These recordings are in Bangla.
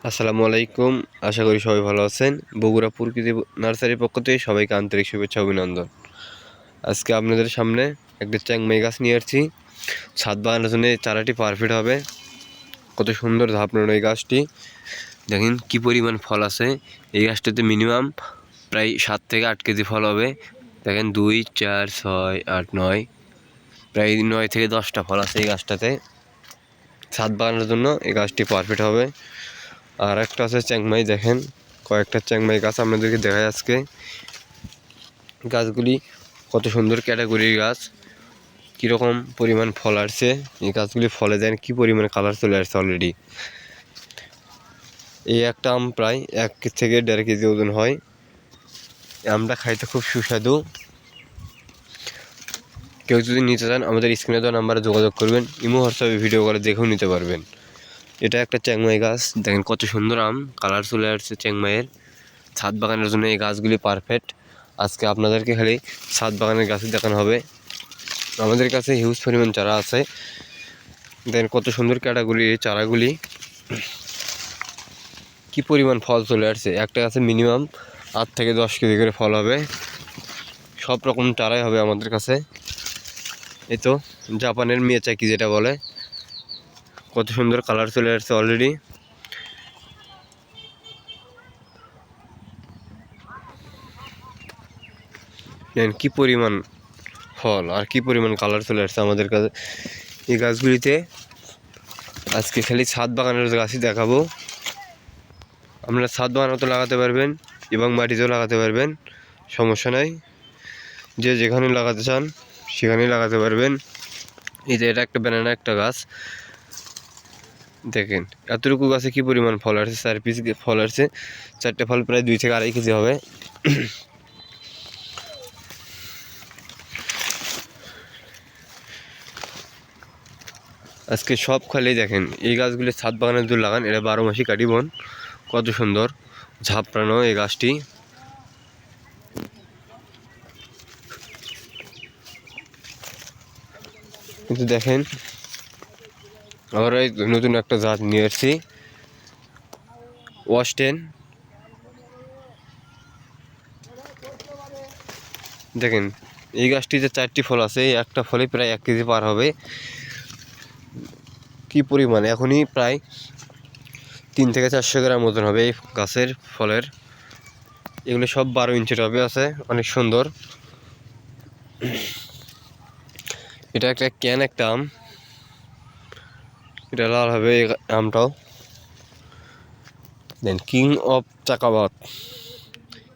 আসসালামু আলাইকুম। আশা করি সবাই ভালো আছেন। বগুড়া প্রকৃতি নার্সারির পক্ষ থেকে সবাইকে আন্তরিক শুভেচ্ছা অভিনন্দন। আজকে আপনাদের সামনে একটা চ্যাংমাই গাছ নিয়ে আসছি। ছাদ বাগানোর জন্য চারাটি পারফেক্ট হবে। কত সুন্দর ঝাপড়ানো এই গাছটি, দেখেন কি পরিমাণ ফল আছে। এই গাছটাতে মিনিমাম প্রায় 7 থেকে 8 কেজি ফল হবে। দেখেন 2, 4, 6, 8, 9, প্রায় 9 থেকে 10টা ফল আছে এই গাছটাতে। ছাদ বাগানোর জন্য এই গাছটি পারফেক্ট হবে। আর একটা আছে চ্যাংমাই, দেখেন কয়েকটা চ্যাংমাই গাছ আপনাদেরকে দেখায় আজকে। গাছগুলি কত সুন্দর ক্যাটাগরির গাছ, কীরকম পরিমাণ ফল আসছে। এই গাছগুলি ফলে দেন কি পরিমাণ কালার চলে আসছে অলরেডি। এই একটা আম প্রায় 1 থেকে 1.5 কেজি ওজন হয়। আমটা খাইতে খুব সুস্বাদু। কেউ যদি নিতে চান আমাদের স্ক্রিনে দেওয়া নাম্বারে যোগাযোগ করবেন। ইমো হোয়াটসঅ্যাপে ভিডিও করে দেখেও নিতে পারবেন। এটা একটা চ্যাংমাই গাছ, দেখেন কত সুন্দর আম কালার চলে আসছে চ্যাংমাইয়ের। ছাদ বাগানের জন্য এই গাছগুলি পারফেক্ট। আজকে আপনাদেরকে খালি ছাদ বাগানের গাছ দেখানো হবে। আমাদের কাছে হিউজ পরিমাণ চারা আছে, দেখেন কত সুন্দর ক্যাটাগরি এই চারাগুলি। কি পরিমাণ ফল চলে আসছে। একটা গাছে মিনিমাম 8 থেকে 10 কেজি করে ফল হবে। সব রকম চারাই হবে আমাদের কাছে। এই তো জাপানের মিয়াচাকি যেটা বলে, কত সুন্দর কালার চলে আসছে অলরেডি। দেখেন কি পরিমাণ ফল আর কি পরিমাণ কালার চলে আসছে আমাদের কাছে এই গাছগুলিতে। আজকে খালি ছাদ বাগানের গাছই দেখাবো। আপনারা ছাদ বাগানও লাগাতে পারবেন এবং মাটিতেও লাগাতে পারবেন, সমস্যা নাই। যে যেখানে লাগাতে চান সেখানেই লাগাতে পারবেন। এই যে এটা একটা ব্যানানা একটা গাছ, দেখেন এতটুকু গাছে কি পরিমাণ ফল আসছে। 4 পিস ফল আসছে, 4টে ফল প্রায় 2 থেকে 2.5 কেজি হবে। আজকে সব খালি দেখেন এই গাছগুলি ছাদ বাগানের জন্য লাগান, এটা 12 মাসই কাটি বন। কত সুন্দর ঝাপড়ানো এই গাছটি। কিন্তু দেখেন আমরা এই নতুন একটা জাত নিয়ে এসেছি, ওয়াস্টেন। দেখেন এই গাছটিতে 4টি ফল আছে, একটা ফলে প্রায় 1 কেজি পার হবে। কি পরিমাণে এখনই প্রায় 3 থেকে 400 গ্রাম ওজন হবে এই গাছের ফলের। এগুলো সব 12 ইঞ্চি টবে আছে, অনেক সুন্দর। এটা একটা ক্যান একটা আম, এটা লাল হবে এই আমটাও। দেন কিং অফ চাকাবাদ,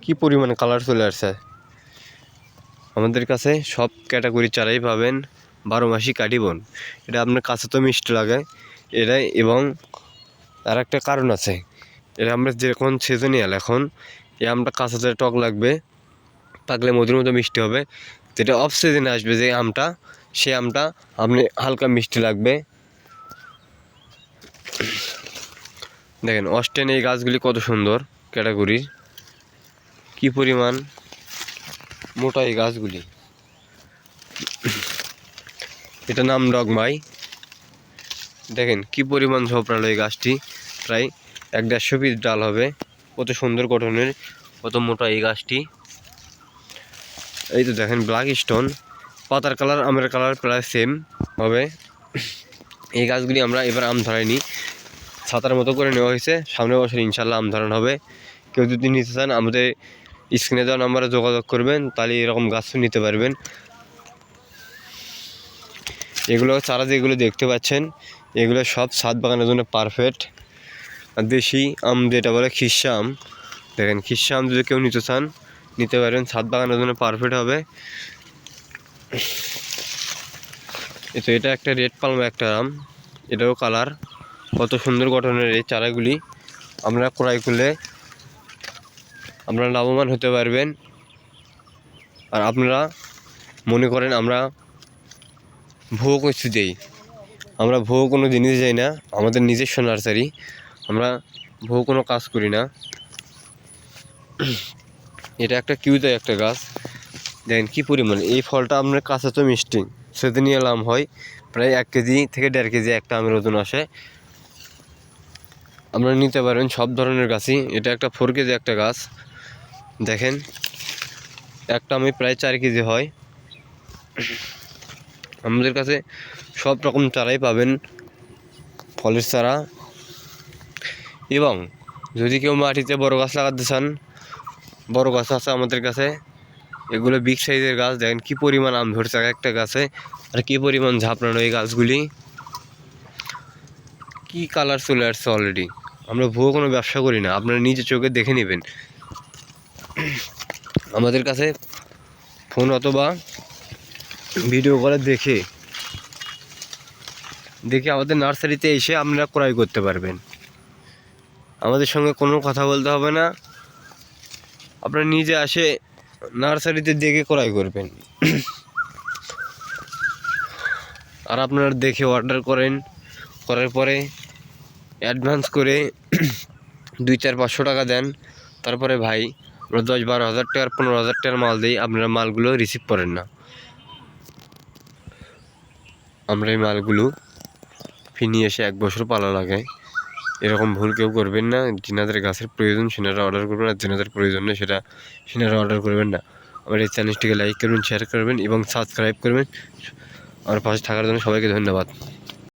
কি পরিমাণে কালার চলে আসছে। আমাদের কাছে সব ক্যাটাগরি চারাই পাবেন, 12 মাসই কাটি বন। এটা আপনার কাছে তো মিষ্টি লাগে এটা, এবং আর একটা কারণ আছে, এটা আমরা যেরকম সিজনিয়াল এখন এই আমটা কাঁচাতে টক লাগবে, পাকলে মধুর মতো মিষ্টি হবে। যেটা অফ সিজনে আসবে যে আমটা, সে আমটা আপনি হালকা মিষ্টি লাগবে। দেখেন অস্টেন এই গাছগুলি কত সুন্দর ক্যাটাগরির, কি পরিমাণ মোটা এই গাছগুলি। এটা নাম ডগমাই, দেখেন কি পরিমাণ ঝোপড়ালো এই গাছটি, প্রায় 1-150 পিস ডাল হবে। কত সুন্দর গঠনের, কত মোটা এই গাছটি। এই তো দেখেন ব্ল্যাক স্টোন, পাতার কালার আমের কালার প্রায় সেম হবে। এই গাছগুলি আমরা এবার আম ধরাইনি, ছাতার মতো করে নেওয়া হয়েছে। সামনের বছর ইনশাল্লাহ আম ধরানো হবে। কেউ যদি নিতে চান আমাদের স্ক্রিনে দেওয়া নাম্বারে যোগাযোগ করবেন, তাহলে এরকম গাছও নিতে পারবেন। এগুলো চারা যেগুলো দেখতে পাচ্ছেন এগুলো সব ছাদ বাগানের জন্য পারফেক্ট। আর দেশি আম যেটা বলে খিরসা আম, দেখেন খিরসা আম যদি কেউ নিতে চান নিতে পারবেন, ছাদ বাগানের জন্য পারফেক্ট হবে। এটা একটা রেড পালমা একটা আম, এটাও কালার, কত সুন্দর গঠনের এই চারাগুলি। আমরা ক্রয় করলে আপনারা লাভবান হতে পারবেন। আর আপনারা মনে করেন আমরা ভুয়ো কিছু দেই, আমরা ভুয়ো কোনো জিনিস যাই না, আমাদের নিজস্ব নার্সারি, আমরা ভুয়ো কোনো কাজ করি না। এটা একটা কিউতে একটা গাছ, দেখেন কি পরিমাণ এই ফলটা আপনার কাছে তো মিষ্টি, সিজনিয়াল আম হয়। প্রায় 1 কেজি থেকে 1.5 কেজি একটা আমের ওজন আসে। আপনারা নিতে পারেন সব ধরনের গাছই। এটা একটা 4 কেজি একটা গাছ, দেখেন একটা আমি প্রায় 4 কেজি হয়। আমাদের কাছে সব রকম চারাই পাবেন, ফলের চারা। এবং যদি কেউ মাটিতে বড় গাছ লাগাতে চান, বড় গাছ আছে আমাদের কাছে। এগুলো বিগ সাইজের গাছ, দেখেন কি পরিমাণ আম ধরছে একটা গাছে, আর কি পরিমাণ ঝাপড়ানো এই গাছগুলি, কি কালার চলে আসছে অলরেডি। আমরা ভুয়ো কোনো ব্যবসা করি না, আপনারা নিজে চোখে দেখে নেবেন। আমাদের কাছে ফোন অথবা ভিডিও কলে দেখে আমাদের নার্সারিতে এসে আপনারা ক্রয় করতে পারবেন। আমাদের সঙ্গে কোনো কথা বলতে হবে না, আপনারা নিজে আসে নার্সারিতে দেখে ক্রয় করবেন। আর আপনারা দেখে অর্ডার করার পরে অ্যাডভান্স করে 200-500 টাকা দেন। তারপরে ভাই আমরা 10-12 হাজার টাকার 15 হাজার টাকার মাল দিই, আপনারা মালগুলো রিসিভ করেন না। আমরা এই মালগুলো ফিনিয়ে এসে 1 বছর পালা লাগে। এরকম ভুল কেউ করবেন না। যেনাদের গাছের প্রয়োজন সেনারা অর্ডার করবেন, আর যেনাদের প্রয়োজন নেই সেনারা অর্ডার করবেন না। আমার এই চ্যানেলটিকে লাইক করবেন, শেয়ার করবেন এবং সাবস্ক্রাইব করবেন। আমার পাশে থাকার জন্য সবাইকে ধন্যবাদ।